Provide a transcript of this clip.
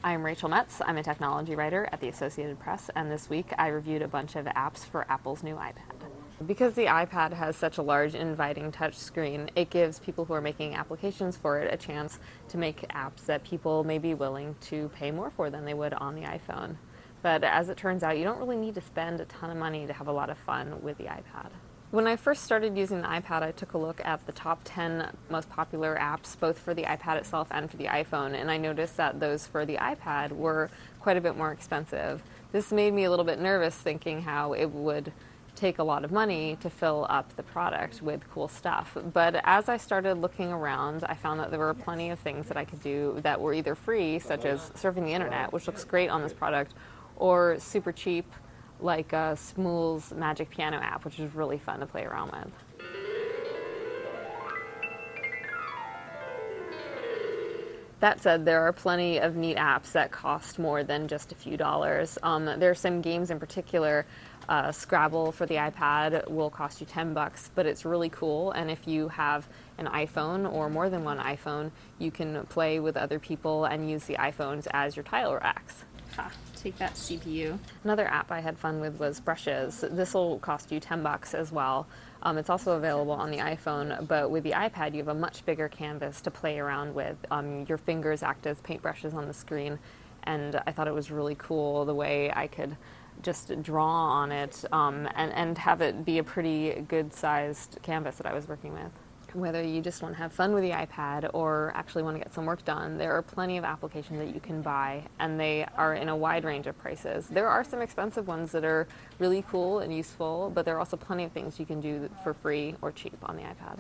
I'm Rachel Metz. I'm a technology writer at the Associated Press, and this week I reviewed a bunch of apps for Apple's new iPad. Because the iPad has such a large, inviting touch screen, it gives people who are making applications for it a chance to make apps that people may be willing to pay more for than they would on the iPhone. But as it turns out, you don't really need to spend a ton of money to have a lot of fun with the iPad. When I first started using the iPad, I took a look at the top 10 most popular apps, both for the iPad itself and for the iPhone, and I noticed that those for the iPad were quite a bit more expensive. This made me a little bit nervous, thinking how it would take a lot of money to fill up the product with cool stuff. But as I started looking around, I found that there were plenty of things that I could do that were either free, such as surfing the internet, which looks great on this product, or super cheap, like Smool's Magic Piano app, which is really fun to play around with. That said, there are plenty of neat apps that cost more than just a few dollars. There are some games in particular. Scrabble for the iPad will cost you $10, but it's really cool, and if you have an iPhone or more than one iPhone, you can play with other people and use the iPhones as your tile racks. Take that, CPU. Another app I had fun with was Brushes. This will cost you $10 as well. It's also available on the iPhone, but with the iPad you have a much bigger canvas to play around with. Your fingers act as paintbrushes on the screen, and I thought it was really cool the way I could just draw on it and have it be a pretty good-sized canvas that I was working with. Whether you just want to have fun with the iPad or actually want to get some work done, there are plenty of applications that you can buy, and they are in a wide range of prices. There are some expensive ones that are really cool and useful, but there are also plenty of things you can do for free or cheap on the iPad.